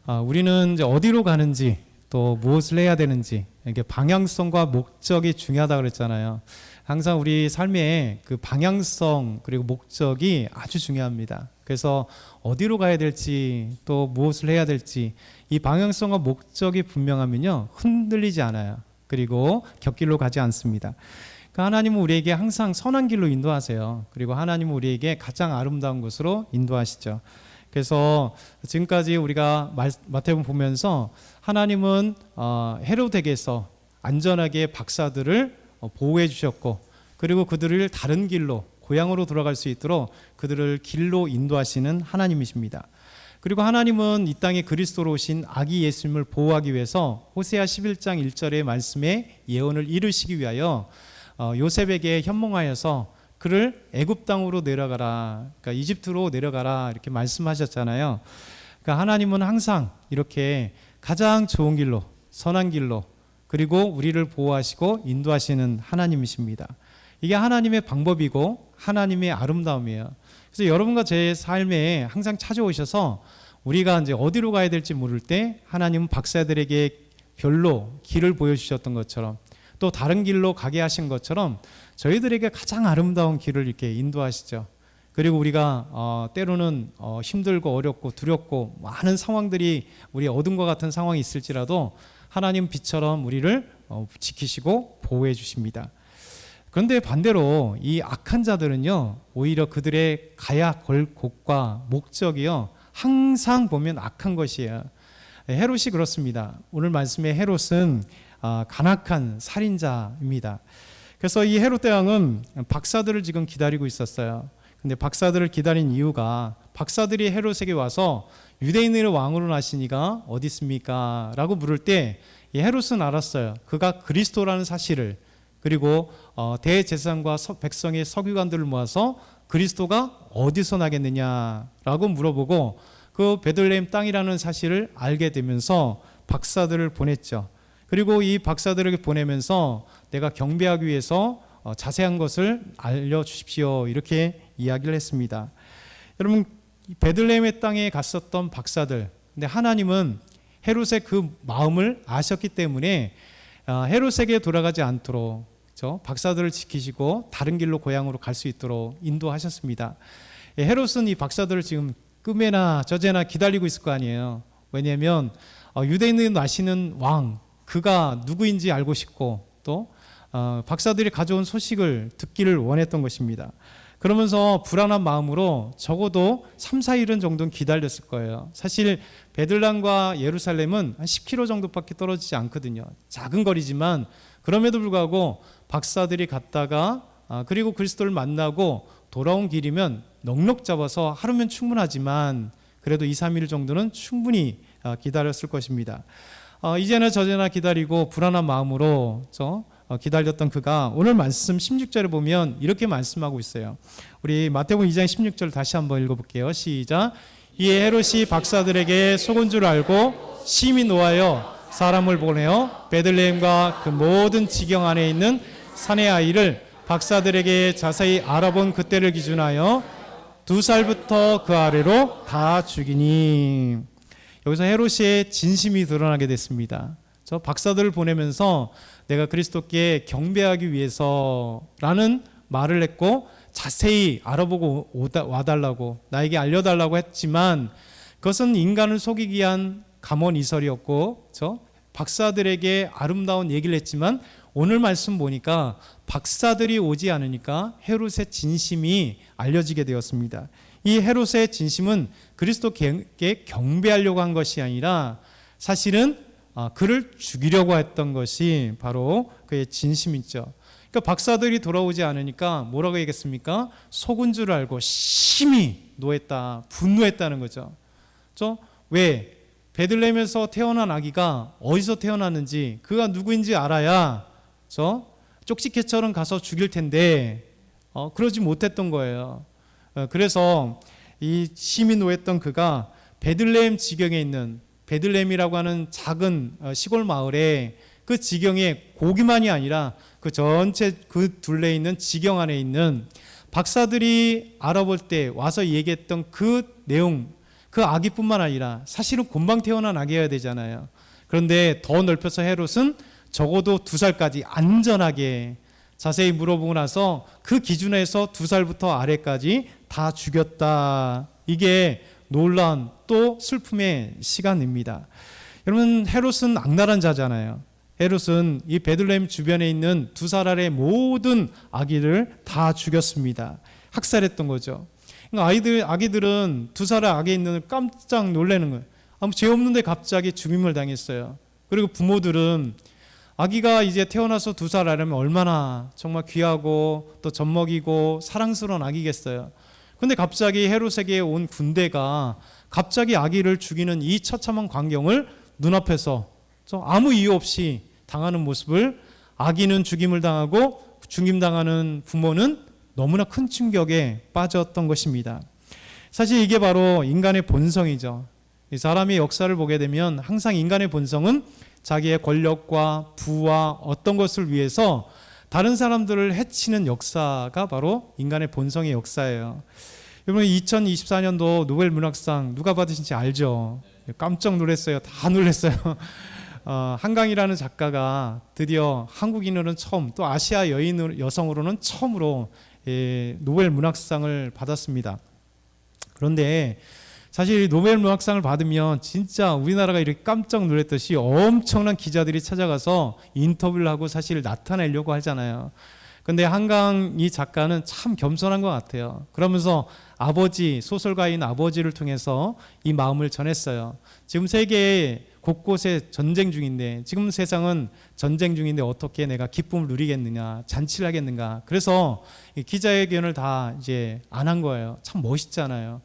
우리는 이제 어디로 가는지 또 무엇을 해야 되는지 이게 방향성과 목적이 중요하다 그랬잖아요. 항상 우리 삶에 그 방향성 그리고 목적이 아주 중요합니다. 그래서 어디로 가야 될지 또 무엇을 해야 될지 이 방향성과 목적이 분명하면요 흔들리지 않아요. 그리고 곁길로 가지 않습니다. 그러니까 하나님은 우리에게 항상 선한 길로 인도하세요. 그리고 하나님은 우리에게 가장 아름다운 곳으로 인도하시죠. 그래서 지금까지 우리가 마태복음 보면서 하나님은 헤롯에게서 안전하게 박사들을 보호해 주셨고, 그리고 그들을 다른 길로 고향으로 돌아갈 수 있도록 그들을 길로 인도하시는 하나님이십니다. 그리고 하나님은 이 땅에 그리스도로 오신 아기 예수님을 보호하기 위해서 호세아 11장 1절의 말씀에 예언을 이루시기 위하여 요셉에게 현몽하여서 그를 애굽 땅으로 내려가라, 그러니까 이집트로 내려가라 이렇게 말씀하셨잖아요. 그러니까 하나님은 항상 이렇게 가장 좋은 길로, 선한 길로, 그리고 우리를 보호하시고 인도하시는 하나님이십니다. 이게 하나님의 방법이고 하나님의 아름다움이에요. 그래서 여러분과 제 삶에 항상 찾아오셔서 우리가 이제 어디로 가야 될지 모를 때 하나님은 박사들에게 별로 길을 보여주셨던 것처럼, 또 다른 길로 가게 하신 것처럼 저희들에게 가장 아름다운 길을 이렇게 인도하시죠. 그리고 우리가 때로는 힘들고 어렵고 두렵고 많은 상황들이 우리 어둠과 같은 상황이 있을지라도 하나님 빛처럼 우리를 지키시고 보호해 주십니다. 그런데 반대로 이 악한 자들은요 오히려 그들의 가야 걸 곳과 목적이요 항상 보면 악한 것이에요. 헤롯이 그렇습니다. 오늘 말씀의 헤롯은 간악한 살인자입니다. 그래서 이 헤롯 대왕은 박사들을 지금 기다리고 있었어요. 근데 박사들을 기다린 이유가 박사들이 헤롯에게 와서 유대인의 왕으로 나신 이가 어디 있습니까? 라고 물을 때 이 헤롯은 알았어요. 그가 그리스도라는 사실을, 그리고 대제사장과 백성의 서기관들을 모아서 그리스도가 어디서 나겠느냐라고 물어보고 그 베들레헴 땅이라는 사실을 알게 되면서 박사들을 보냈죠. 그리고 이 박사들에게 보내면서 내가 경배하기 위해서 자세한 것을 알려주십시오 이렇게 이야기를 했습니다. 여러분, 베들레헴의 땅에 갔었던 박사들, 근데 하나님은 헤롯의 그 마음을 아셨기 때문에 헤롯에게 돌아가지 않도록 박사들을 지키시고 다른 길로 고향으로 갈 수 있도록 인도하셨습니다. 헤롯은 이 박사들을 지금 끔에나 저제나 기다리고 있을 거 아니에요. 왜냐하면 유대인을 나시는 왕, 그가 누구인지 알고 싶고 또 박사들이 가져온 소식을 듣기를 원했던 것입니다. 그러면서 불안한 마음으로 적어도 3, 4일은 정도는 기다렸을 거예요. 사실 베들레헴과 예루살렘은 한 10km 정도밖에 떨어지지 않거든요. 작은 거리지만 그럼에도 불구하고 박사들이 갔다가 그리고 그리스도를 만나고 돌아온 길이면 넉넉 잡아서 하루면 충분하지만 그래도 2, 3일 정도는 충분히 기다렸을 것입니다. 이제나 저제나 기다리고 불안한 마음으로 기다렸던 그가 오늘 말씀 16절에 보면 이렇게 말씀하고 있어요. 우리 마태복음 2장 16절 다시 한번 읽어볼게요. 시작. 이에 헤롯이 박사들에게 속은 줄 알고 심히 노하여 사람을 보내어 베들레헴과 그 모든 지경 안에 있는 산의 아이를 박사들에게 자세히 알아본 그때를 기준하여 2살부터 그 아래로 다 죽이니. 여기서 헤롯의 진심이 드러나게 됐습니다. 저 박사들을 보내면서 내가 그리스도께 경배하기 위해서라는 말을 했고 자세히 알아보고 와달라고 나에게 알려달라고 했지만 그것은 인간을 속이기 위한 감언이설이었고 박사들에게 아름다운 얘기를 했지만 오늘 말씀 보니까 박사들이 오지 않으니까 헤롯의 진심이 알려지게 되었습니다. 이 헤롯의 진심은 그리스도께 경배하려고 한 것이 아니라 사실은 그를 죽이려고 했던 것이 바로 그의 진심이죠. 그러니까 박사들이 돌아오지 않으니까 뭐라고 얘기했습니까? 속은 줄 알고 심히 노했다, 분노했다는 거죠. 왜? 베들레헴에서 태어난 아기가 어디서 태어났는지 그가 누구인지 알아야 쪽지게처럼 가서 죽일 텐데 그러지 못했던 거예요. 그래서 이 심히 노했던 그가 베들레헴 지경에 있는 베들레헴이라고 하는 작은 시골 마을에 그 지경에 고기만이 아니라 그 전체 그 둘레에 있는 지경 안에 있는 박사들이 알아볼 때 와서 얘기했던 그 내용, 그 아기뿐만 아니라 사실은 곰방 태어난 아기여야 되잖아요. 그런데 더 넓혀서 헤롯은 적어도 2살까지 안전하게, 자세히 물어보고 나서 그 기준에서 2살부터 아래까지 다 죽였다. 이게 놀라운 또 슬픔의 시간입니다. 여러분, 헤롯은 악랄한 자잖아요. 헤롯은 이 베들레헴 주변에 있는 2살 아래 모든 아기를 다 죽였습니다. 학살했던 거죠. 그러니까 아기들은 2살 아기에 있는 깜짝 놀라는 거예요. 아무 죄 없는데 갑자기 죽임을 당했어요. 그리고 부모들은 아기가 이제 태어나서 2살 아래면 얼마나 정말 귀하고 또 젖먹이고 사랑스러운 아기겠어요. 근데 갑자기 헤롯에게 온 군대가 갑자기 아기를 죽이는 이 처참한 광경을 눈앞에서 아무 이유 없이 당하는 모습을, 아기는 죽임을 당하고 죽임당하는 부모는 너무나 큰 충격에 빠졌던 것입니다. 사실 이게 바로 인간의 본성이죠. 이 사람의 역사를 보게 되면 항상 인간의 본성은 자기의 권력과 부와 어떤 것을 위해서 다른 사람들을 해치는 역사가 바로 인간의 본성의 역사예요. 여러분, 2024년도 노벨 문학상 누가 받으신지 알죠? 깜짝 놀랐어요. 다 놀랐어요. 한강이라는 작가가 드디어 한국인으로는 처음, 또 아시아 여성으로는 처음으로 노벨 문학상을 받았습니다. 그런데 사실 노벨 문학상을 받으면 진짜 우리나라가 이렇게 깜짝 놀랐듯이 엄청난 기자들이 찾아가서 인터뷰를 하고 사실 나타내려고 하잖아요. 근데 한강 이 작가는 참 겸손한 것 같아요. 그러면서 소설가인 아버지를 통해서 이 마음을 전했어요. 지금 세계 곳곳에 전쟁 중인데, 지금 세상은 전쟁 중인데 어떻게 내가 기쁨을 누리겠느냐, 잔치를 하겠는가. 그래서 기자회견을 다 이제 안 한 거예요. 참 멋있잖아요.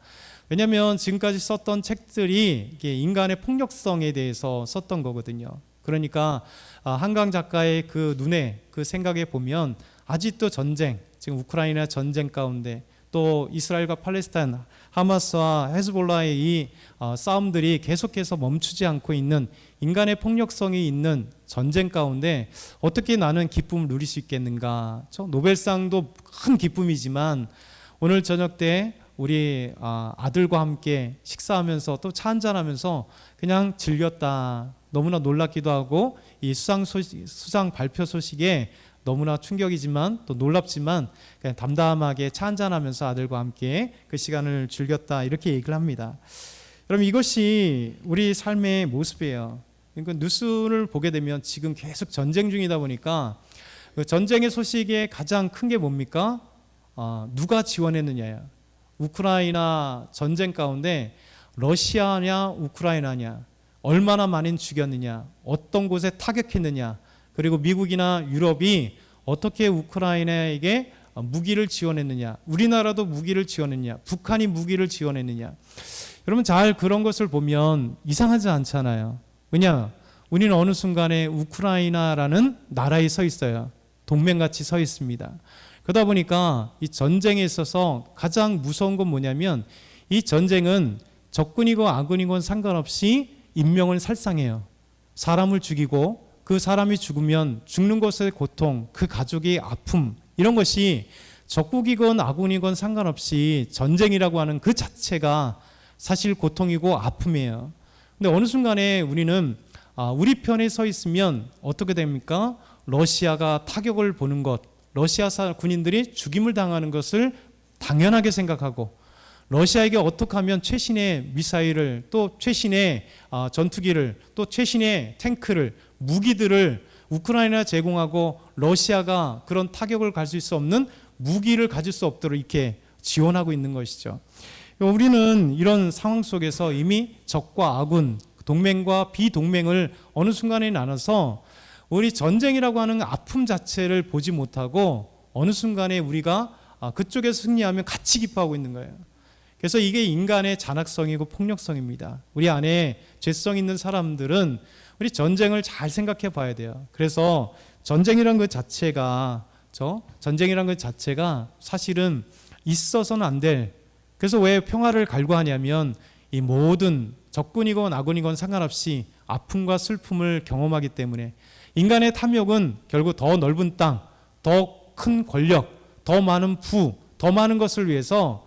왜냐하면 지금까지 썼던 책들이 이게 인간의 폭력성에 대해서 썼던 거거든요. 그러니까 한강 작가의 그 눈에, 그 생각에 보면 아직도 전쟁, 지금 우크라이나 전쟁 가운데, 또 이스라엘과 팔레스타인, 하마스와 헤즈볼라의 이 싸움들이 계속해서 멈추지 않고 있는, 인간의 폭력성이 있는 전쟁 가운데 어떻게 나는 기쁨을 누릴 수 있겠는가. 노벨상도 큰 기쁨이지만 오늘 저녁 때 우리 아들과 함께 식사하면서 또 차 한잔하면서 그냥 즐겼다. 너무나 놀랍기도 하고 이 수상 발표 소식에 너무나 충격이지만 또 놀랍지만 그냥 담담하게 차 한잔하면서 아들과 함께 그 시간을 즐겼다, 이렇게 얘기를 합니다. 그럼 이것이 우리 삶의 모습이에요. 그러니까 뉴스를 보게 되면 지금 계속 전쟁 중이다 보니까 그 전쟁의 소식에 가장 큰 게 뭡니까? 누가 지원했느냐예요. 우크라이나 전쟁 가운데 러시아냐 우크라이나냐, 얼마나 많이 죽였느냐, 어떤 곳에 타격했느냐, 그리고 미국이나 유럽이 어떻게 우크라이나에게 무기를 지원했느냐, 우리나라도 무기를 지원했느냐, 북한이 무기를 지원했느냐. 여러분, 잘 그런 것을 보면 이상하지 않잖아요. 왜냐? 우리는 어느 순간에 우크라이나라는 나라에 서 있어요. 동맹같이 서 있습니다. 그러다 보니까 이 전쟁에 있어서 가장 무서운 건 뭐냐면, 이 전쟁은 적군이고 아군이건 상관없이 인명을 살상해요. 사람을 죽이고 그 사람이 죽으면 죽는 것의 고통, 그 가족의 아픔, 이런 것이 적국이건 아군이건 상관없이 전쟁이라고 하는 그 자체가 사실 고통이고 아픔이에요. 근데 어느 순간에 우리는 우리 편에 서 있으면 어떻게 됩니까? 러시아가 타격을 보는 것, 러시아 군인들이 죽임을 당하는 것을 당연하게 생각하고, 러시아에게 어떻게 하면 최신의 미사일을, 또 최신의 전투기를, 또 최신의 탱크를, 무기들을 우크라이나 제공하고 러시아가 그런 타격을 가질 수 없는 무기를 가질 수 없도록 이렇게 지원하고 있는 것이죠. 우리는 이런 상황 속에서 이미 적과 아군, 동맹과 비동맹을 어느 순간에 나눠서 우리 전쟁이라고 하는 아픔 자체를 보지 못하고 어느 순간에 우리가 그쪽에서 승리하면 같이 기뻐하고 있는 거예요. 그래서 이게 인간의 잔악성이고 폭력성입니다. 우리 안에 죄성 있는 사람들은 우리 전쟁을 잘 생각해 봐야 돼요. 그래서 전쟁이라는 것 자체가 사실은 있어서는 안 될, 그래서 왜 평화를 갈구하냐면 이 모든 적군이건 아군이건 상관없이 아픔과 슬픔을 경험하기 때문에, 인간의 탐욕은 결국 더 넓은 땅, 더 큰 권력, 더 많은 부, 더 많은 것을 위해서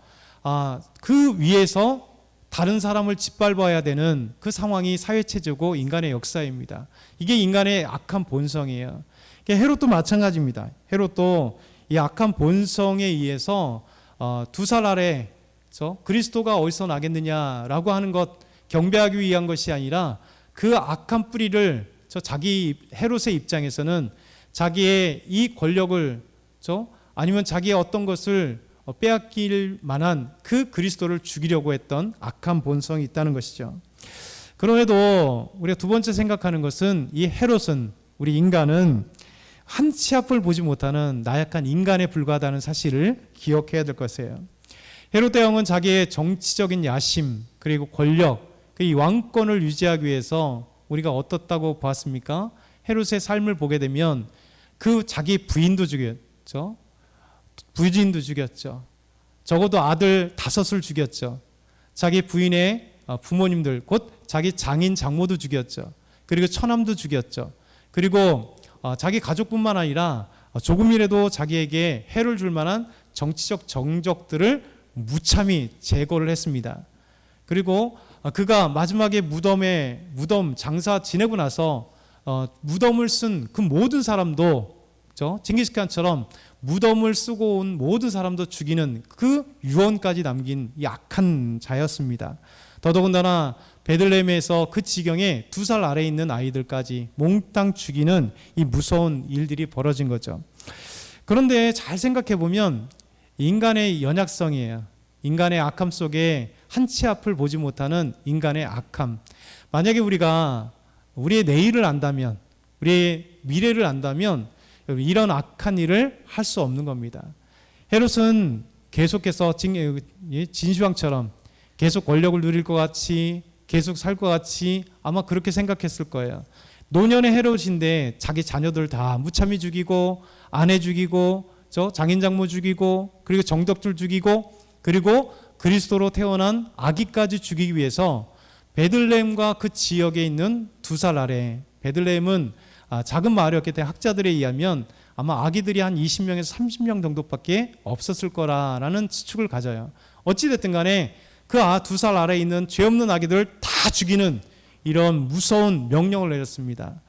그 위에서 다른 사람을 짓밟아야 되는 그 상황이 사회체제고 인간의 역사입니다. 이게 인간의 악한 본성이에요. 헤롯도 마찬가지입니다. 헤롯도 이 악한 본성에 의해서 2살 아래 그리스도가 어디서 나겠느냐라고 하는 것 경배하기 위한 것이 아니라 그 악한 뿌리를 자기 헤롯의 입장에서는 자기의 이 권력을 아니면 자기의 어떤 것을 빼앗길 만한 그 그리스도를 죽이려고 했던 악한 본성이 있다는 것이죠. 그럼에도 우리가 두 번째 생각하는 것은 이 헤롯은, 우리 인간은 한 치 앞을 보지 못하는 나약한 인간에 불과하다는 사실을 기억해야 될 것이에요. 헤롯 대왕은 자기의 정치적인 야심 그리고 권력, 이 왕권을 유지하기 위해서 우리가 어떻다고 보았습니까? 헤롯의 삶을 보게 되면 그 자기 부인도 죽였죠. 부인도 죽였죠. 적어도 아들 5을 죽였죠. 자기 부인의 부모님들, 곧 자기 장인 장모도 죽였죠. 그리고 처남도 죽였죠. 그리고 자기 가족뿐만 아니라 조금이라도 자기에게 해를 줄 만한 정치적 정적들을 무참히 제거를 했습니다. 그리고 그가 마지막에 무덤 장사 지내고 나서 무덤을 쓴 그 모든 사람도 징기스칸처럼 무덤을 쓰고 온 모든 사람도 죽이는 그 유언까지 남긴 이 악한 자였습니다. 더더군다나 베들레헴에서 그 지경에 2살 아래에 있는 아이들까지 몽땅 죽이는 이 무서운 일들이 벌어진 거죠. 그런데 잘 생각해 보면 인간의 연약성이에요. 인간의 악함 속에 한 치 앞을 보지 못하는 인간의 악함. 만약에 우리가 우리의 내일을 안다면, 우리의 미래를 안다면 이런 악한 일을 할 수 없는 겁니다. 헤롯은 계속해서 진시황처럼 계속 권력을 누릴 것 같이, 계속 살 것 같이 아마 그렇게 생각했을 거예요. 노년의 헤롯인데 자기 자녀들 다 무참히 죽이고, 아내 죽이고, 장인 장모 죽이고, 그리고 정덕들 죽이고, 그리고 그리스도로 태어난 아기까지 죽이기 위해서 베들레헴과 그 지역에 있는 2살 아래, 베들레헴은 작은 마을이었기 때문에 학자들에 의하면 아마 아기들이 한 20명에서 30명 정도밖에 없었을 거라는 추측을 가져요. 어찌됐든 간에 그 2살 아래에 있는 죄 없는 아기들을 다 죽이는 이런 무서운 명령을 내렸습니다.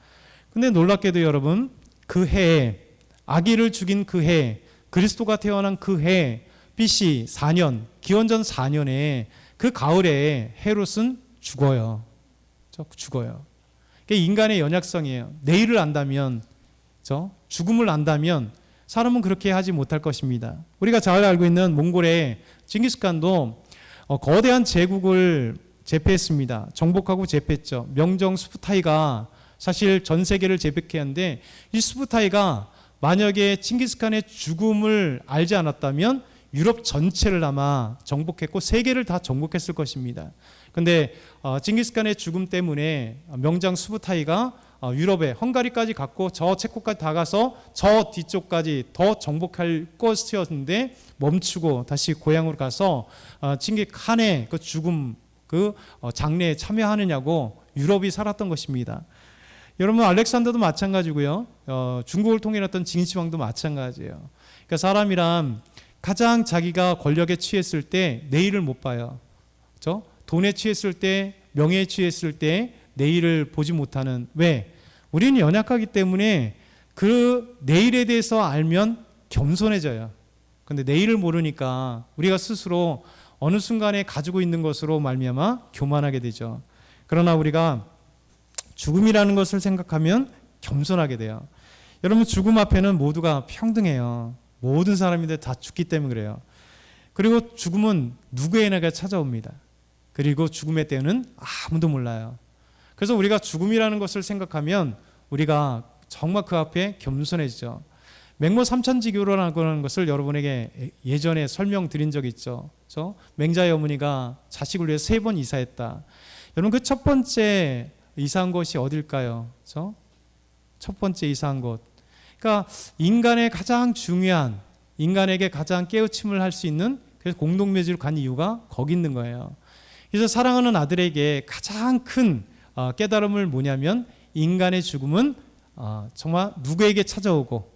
근데 놀랍게도 여러분, 그 해에, 아기를 죽인 그 해, 그리스도가 태어난 그 해, BC 4년, 기원전 4년에 그 가을에 헤롯은 죽어요. 죽어요. 그게 인간의 연약성이에요. 내일을 안다면, 죽음을 안다면 사람은 그렇게 하지 못할 것입니다. 우리가 잘 알고 있는 몽골의 징기스칸도 거대한 제국을 제패했습니다. 정복하고 제패했죠. 명정 수부타이가 사실 전 세계를 제패했는데, 이 수부타이가 만약에 칭기스칸의 죽음을 알지 않았다면 유럽 전체를 아마 정복했고 세계를 다 정복했을 것입니다. 그런데 칭기스칸의 죽음 때문에 명장 수부타이가 유럽에 헝가리까지 갔고 저 체코까지 다 가서 저 뒤쪽까지 더 정복할 것이었는데 멈추고 다시 고향으로 가서 칭기칸의 그 죽음 그 장례에 참여하느냐고 유럽이 살았던 것입니다. 여러분, 알렉산더도 마찬가지고요. 중국을 통일했던 징시황도 마찬가지예요. 그러니까 사람이란 가장 자기가 권력에 취했을 때 내일을 못 봐요. 그렇죠? 돈에 취했을 때, 명예에 취했을 때 내일을 보지 못하는. 왜? 우리는 연약하기 때문에 그 내일에 대해서 알면 겸손해져요. 그런데 내일을 모르니까 우리가 스스로 어느 순간에 가지고 있는 것으로 말미암아 교만하게 되죠. 그러나 우리가 죽음이라는 것을 생각하면 겸손하게 돼요. 여러분, 죽음 앞에는 모두가 평등해요. 모든 사람들 다 죽기 때문에 그래요. 그리고 죽음은 누구에게나 찾아옵니다. 그리고 죽음의 때는 아무도 몰라요. 그래서 우리가 죽음이라는 것을 생각하면 우리가 정말 그 앞에 겸손해지죠. 맹모 삼천지교라는 것을 여러분에게 예전에 설명드린 적이 있죠. 맹자의 어머니가 자식을 위해 3번 이사했다. 여러분, 그 첫 번째 이사한 곳이 어딜까요? 첫 번째 이사한 곳. 그러니까 인간의 가장 중요한, 인간에게 가장 깨우침을 할 수 있는, 그래서 공동묘지를 간 이유가 거기 있는 거예요. 그래서 사랑하는 아들에게 가장 큰 깨달음을 뭐냐면, 인간의 죽음은 정말 누구에게 찾아오고,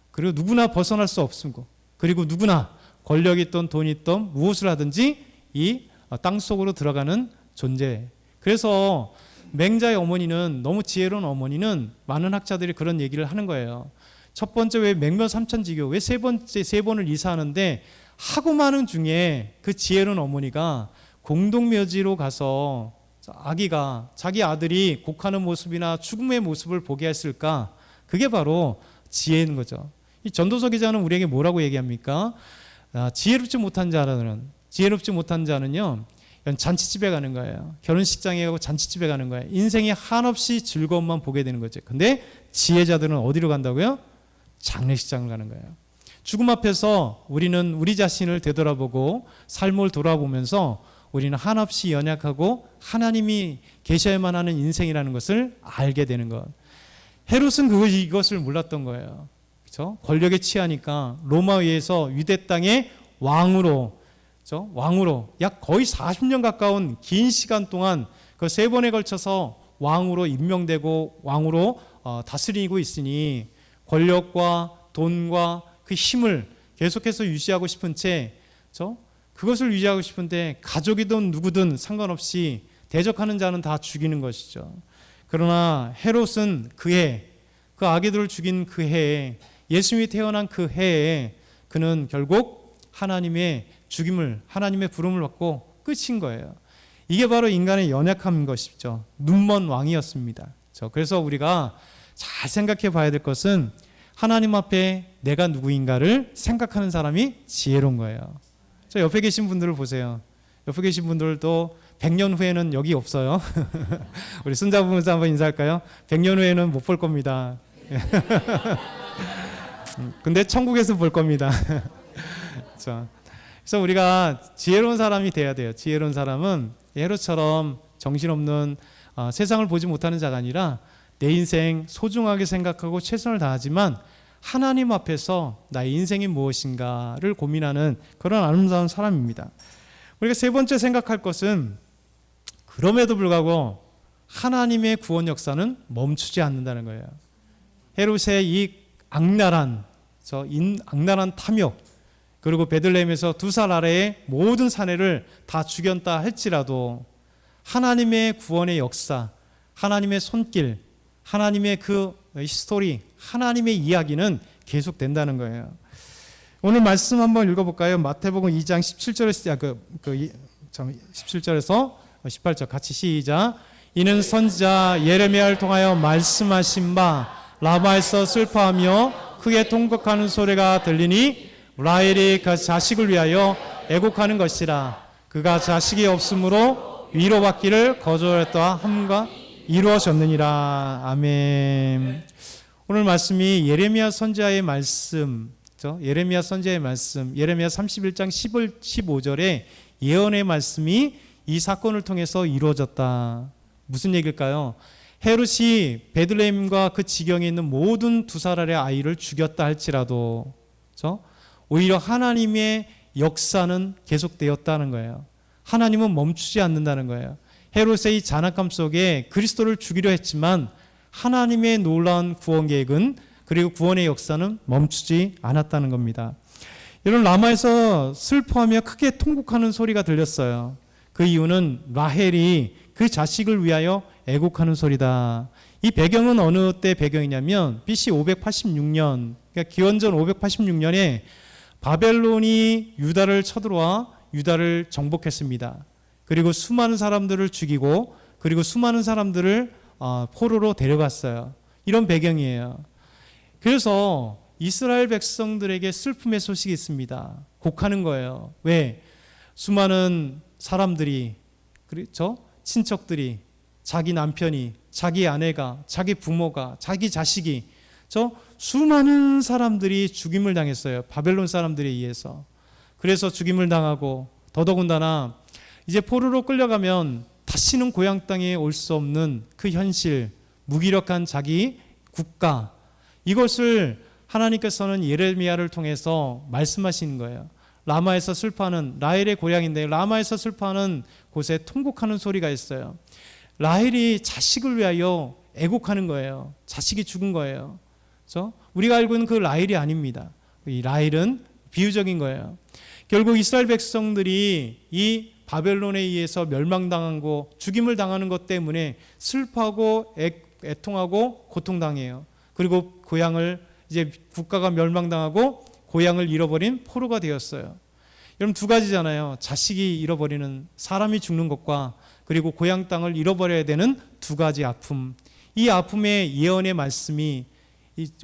그리고 누구나 벗어날 수 없고, 그리고 누구나 권력이 있던 돈이 있던 무엇을 하든지 이 땅 속으로 들어가는 존재. 그래서 맹자의 어머니는, 너무 지혜로운 어머니는 많은 학자들이 그런 얘기를 하는 거예요. 첫 번째, 왜 맹면 삼천지교, 왜 세 번을 이사하는데 하고 많은 중에 그 지혜로운 어머니가 공동묘지로 가서 아기가, 자기 아들이 곡하는 모습이나 죽음의 모습을 보게 했을까? 그게 바로 지혜인 거죠. 이 전도서 기자는 우리에게 뭐라고 얘기합니까? 지혜롭지 못한 자는요, 잔치집에 가는 거예요. 결혼식장에 가고 잔치집에 가는 거예요. 인생이 한없이 즐거움만 보게 되는 거죠. 근데 지혜자들은 어디로 간다고요? 장례식장을 가는 거예요. 죽음 앞에서 우리는 우리 자신을 되돌아보고 삶을 돌아보면서 우리는 한없이 연약하고 하나님이 계셔야만 하는 인생이라는 것을 알게 되는 것. 헤롯은 이것을 몰랐던 거예요. 그렇죠? 권력에 취하니까 로마에서 유대 땅의 왕으로, 그렇죠? 왕으로 약 거의 40년 가까운 긴 시간 동안 그 세 번에 걸쳐서 왕으로 임명되고 왕으로 다스리고 있으니 권력과 돈과 그 힘을 계속해서 유지하고 싶은 채, 그렇죠? 그것을 유지하고 싶은데 가족이든 누구든 상관없이 대적하는 자는 다 죽이는 것이죠. 그러나 헤롯은 그 아기들을 죽인 그 해에, 예수님이 태어난 그 해에 그는 결국 하나님의 죽임을, 하나님의 부름을 받고 끝인 거예요. 이게 바로 인간의 연약함인 것이죠. 눈먼 왕이었습니다. 그래서 우리가 잘 생각해 봐야 될 것은 하나님 앞에 내가 누구인가를 생각하는 사람이 지혜로운 거예요. 저 옆에 계신 분들을 보세요. 옆에 계신 분들도 100년 후에는 여기 없어요. 우리 손잡으면서 한번 인사할까요? 100년 후에는 못 볼 겁니다. 근데 천국에서 볼 겁니다. 그래서 우리가 지혜로운 사람이 돼야 돼요. 지혜로운 사람은 헤롯처럼 정신없는 세상을 보지 못하는 자가 아니라 내 인생 소중하게 생각하고 최선을 다하지만 하나님 앞에서 나의 인생이 무엇인가를 고민하는 그런 아름다운 사람입니다. 우리가 세 번째 생각할 것은 그럼에도 불구하고 하나님의 구원 역사는 멈추지 않는다는 거예요. 헤롯의 이 악랄한 탐욕, 그리고 베들레헴에서 2살 아래의 모든 사내를 다 죽였다 할지라도 하나님의 구원의 역사, 하나님의 손길, 하나님의 그 스토리, 하나님의 이야기는 계속된다는 거예요. 오늘 말씀 한번 읽어볼까요? 마태복음 2장 17절에서 17절에서 18절 같이 시작. 이는 선지자 예레미야를 통하여 말씀하신 바 라마에서 슬퍼하며 크게 통곡하는 소리가 들리니 라헬이 그 자식을 위하여 애곡하는 것이라. 그가 자식이 없으므로 위로받기를 거절했다 함과 이루어졌느니라. 아멘. 오늘 말씀이 예레미야 선지자의 말씀, 예레미야 선지자의 말씀, 예레미야 31장 15절에 예언의 말씀이 이 사건을 통해서 이루어졌다. 무슨 얘기일까요? 헤롯이 베들레헴과 그 지경에 있는 모든 2살 아래 아이를 죽였다 할지라도 오히려 하나님의 역사는 계속되었다는 거예요. 하나님은 멈추지 않는다는 거예요. 헤롯의 이 잔악함 속에 그리스도를 죽이려 했지만 하나님의 놀라운 구원 계획은, 그리고 구원의 역사는 멈추지 않았다는 겁니다. 여러분, 라마에서 슬퍼하며 크게 통곡하는 소리가 들렸어요. 그 이유는 라헬이 그 자식을 위하여 애곡하는 소리다. 이 배경은 어느 때 배경이냐면 BC 586년, 그러니까 기원전 586년에 바벨론이 유다를 쳐들어와 유다를 정복했습니다. 그리고 수많은 사람들을 죽이고, 그리고 수많은 사람들을 포로로 데려갔어요. 이런 배경이에요. 그래서 이스라엘 백성들에게 슬픔의 소식이 있습니다. 곡하는 거예요. 왜? 수많은 사람들이, 그렇죠? 친척들이, 자기 남편이, 자기 아내가, 자기 부모가, 자기 자식이, 수많은 사람들이 죽임을 당했어요. 바벨론 사람들에 의해서. 그래서 죽임을 당하고, 더더군다나 이제 포로로 끌려가면 다시는 고향 땅에 올 수 없는 그 현실, 무기력한 자기 국가, 이것을 하나님께서는 예레미야를 통해서 말씀하시는 거예요. 라마에서 슬퍼하는, 라헬의 고향인데 라마에서 슬퍼하는 곳에 통곡하는 소리가 있어요. 라헬이 자식을 위하여 애곡하는 거예요. 자식이 죽은 거예요. 그렇죠? 우리가 알고 있는 그 라헬이 아닙니다. 이 라헬은 비유적인 거예요. 결국 이스라엘 백성들이 이 바벨론에 의해서 멸망당한 거, 죽임을 당하는 것 때문에 슬퍼하고 애통하고 고통당해요. 그리고 고향을 이제 국가가 멸망당하고 고향을 잃어버린 포로가 되었어요. 여러분 두 가지잖아요. 자식이 잃어버리는, 사람이 죽는 것과 그리고 고향 땅을 잃어버려야 되는 두 가지 아픔. 이 아픔의 예언의 말씀이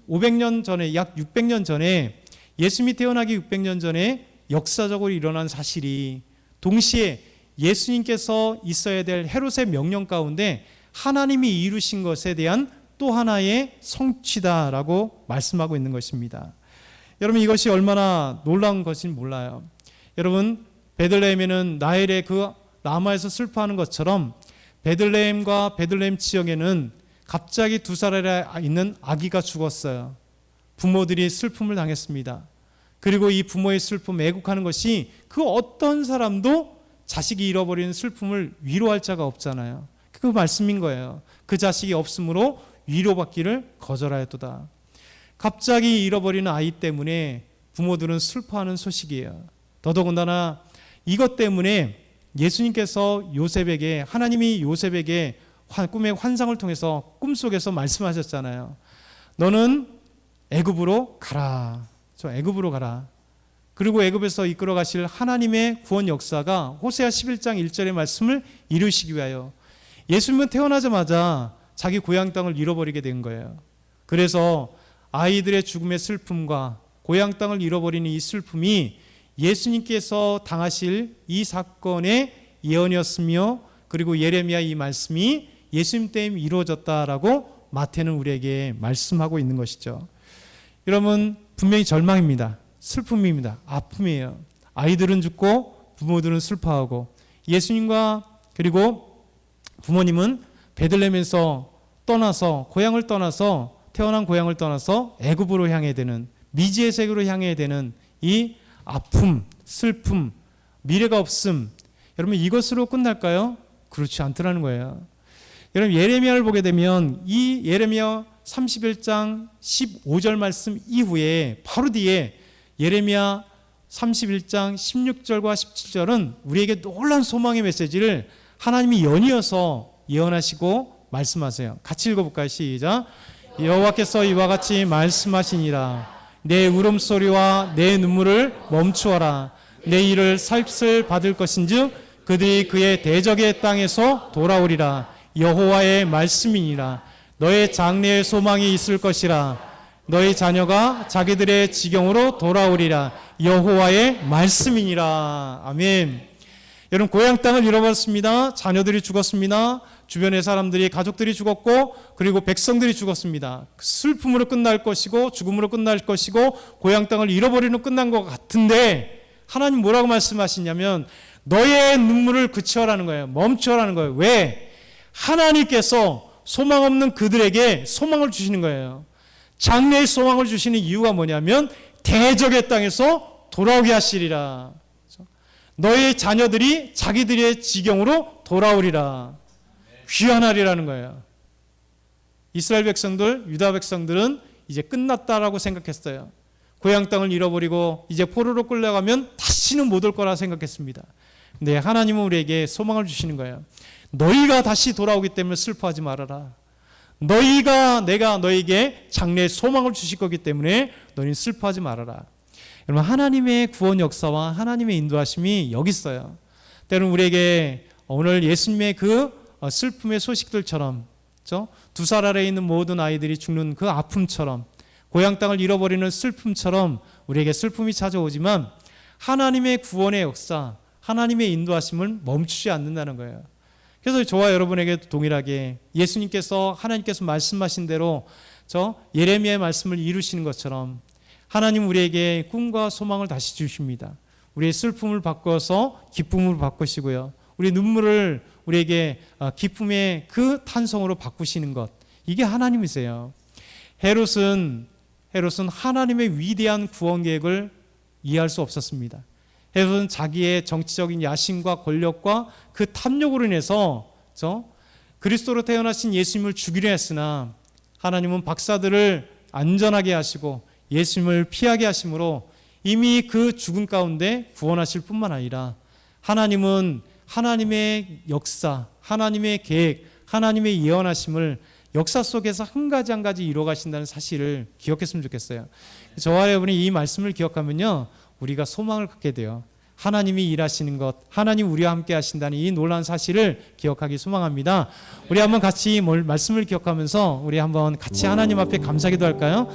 500년 전에, 약 600년 전에, 예수님이 태어나기 600년 전에 역사적으로 일어난 사실이 동시에 예수님께서 있어야 될 헤롯의 명령 가운데 하나님이 이루신 것에 대한 또 하나의 성취다라고 말씀하고 있는 것입니다. 여러분 이것이 얼마나 놀라운 것인지 몰라요. 여러분 베들레헴에는 나엘의 그 라마에서 슬퍼하는 것처럼 베들레헴과 베들레헴 지역에는 갑자기 2살에 있는 아기가 죽었어요. 부모들이 슬픔을 당했습니다. 그리고 이 부모의 슬픔, 애국하는 것이 그 어떤 사람도 자식이 잃어버리는 슬픔을 위로할 자가 없잖아요. 그 말씀인 거예요. 그 자식이 없으므로 위로받기를 거절하였도다. 갑자기 잃어버리는 아이 때문에 부모들은 슬퍼하는 소식이에요. 더더군다나 이것 때문에 예수님께서 요셉에게, 하나님이 요셉에게 꿈의 환상을 통해서 꿈속에서 말씀하셨잖아요. 너는 애굽으로 가라. 저 애굽으로 가라. 그리고 애굽에서 이끌어 가실 하나님의 구원 역사가 호세아 11장 1절의 말씀을 이루시기 위하여 예수님은 태어나자마자 자기 고향 땅을 잃어버리게 된 거예요. 그래서 아이들의 죽음의 슬픔과 고향 땅을 잃어버리는 이 슬픔이 예수님께서 당하실 이 사건의 예언이었으며, 그리고 예레미야 이 말씀이 예수님 때문에 이루어졌다라고 마태는 우리에게 말씀하고 있는 것이죠. 여러분 분명히 절망입니다. 슬픔입니다. 아픔이에요. 아이들은 죽고 부모들은 슬퍼하고, 예수님과 그리고 부모님은 베들레헴에서 떠나서, 고향을 떠나서, 태어난 고향을 떠나서 애굽으로 향해야 되는, 미지의 세계로 향해야 되는 이 아픔, 슬픔, 미래가 없음, 여러분 이것으로 끝날까요? 그렇지 않더라는 거예요. 여러분 예레미야를 보게 되면 이 예레미야 31장 15절 말씀 이후에 바로 뒤에 예레미야 31장 16절과 17절은 우리에게 놀라운 소망의 메시지를 하나님이 연이어서 예언하시고 말씀하세요. 같이 읽어볼까요? 시작. 여호와께서 이와 같이 말씀하시니라. 내 울음소리와 내 눈물을 멈추어라. 내 이를 살슬 받을 것인즉 그들이 그의 대적의 땅에서 돌아오리라. 여호와의 말씀이니라. 너의 장래의 소망이 있을 것이라. 너희 자녀가 자기들의 지경으로 돌아오리라. 여호와의 말씀이니라. 아멘. 여러분 고향 땅을 잃어버렸습니다. 자녀들이 죽었습니다. 주변의 사람들이, 가족들이 죽었고, 그리고 백성들이 죽었습니다. 슬픔으로 끝날 것이고 죽음으로 끝날 것이고 고향 땅을 잃어버리는 끝난 것 같은데 하나님 뭐라고 말씀하시냐면 너의 눈물을 그치어라는 거예요. 멈추어라는 거예요. 왜? 하나님께서 소망 없는 그들에게 소망을 주시는 거예요. 장래의 소망을 주시는 이유가 뭐냐면 대적의 땅에서 돌아오게 하시리라. 너의 자녀들이 자기들의 지경으로 돌아오리라. 귀환하리라는 거예요. 이스라엘 백성들, 유다 백성들은 이제 끝났다라고 생각했어요. 고향 땅을 잃어버리고 이제 포로로 끌려가면 다시는 못 올 거라 생각했습니다. 근데 하나님은 우리에게 소망을 주시는 거예요. 너희가 다시 돌아오기 때문에 슬퍼하지 말아라. 내가 너에게 장래의 소망을 주실 거기 때문에 너희는 슬퍼하지 말아라. 여러분 하나님의 구원 역사와 하나님의 인도하심이 여기 있어요. 때로는 우리에게 오늘 예수님의 그 슬픔의 소식들처럼, 2살 아래에 있는 모든 아이들이 죽는 그 아픔처럼, 고향 땅을 잃어버리는 슬픔처럼 우리에게 슬픔이 찾아오지만 하나님의 구원의 역사, 하나님의 인도하심을 멈추지 않는다는 거예요. 그래서 저와 여러분에게 동일하게 예수님께서, 하나님께서 말씀하신 대로 예레미야의 말씀을 이루시는 것처럼 하나님 우리에게 꿈과 소망을 다시 주십니다. 우리의 슬픔을 바꿔서 기쁨으로 바꾸시고요. 우리의 눈물을 우리에게 기쁨의 그 탄성으로 바꾸시는 것, 이게 하나님이세요. 헤롯은 하나님의 위대한 구원 계획을 이해할 수 없었습니다. 헤롯은 자기의 정치적인 야심과 권력과 그 탐욕으로 인해서 그리스도로 태어나신 예수님을 죽이려 했으나 하나님은 박사들을 안전하게 하시고 예수님을 피하게 하심으로 이미 그 죽음 가운데 구원하실 뿐만 아니라 하나님은 하나님의 역사, 하나님의 계획, 하나님의 예언하심을 역사 속에서 한 가지 한 가지 이루어 가신다는 사실을 기억했으면 좋겠어요. 저와 여러분이 이 말씀을 기억하면요, 우리가 소망을 갖게 돼요. 하나님이 일하시는 것, 하나님 우리와 함께 하신다는 이 놀라운 사실을 기억하기 소망합니다. 우리 한번 같이 말씀을 기억하면서 우리 한번 같이 하나님 앞에 감사기도 할까요?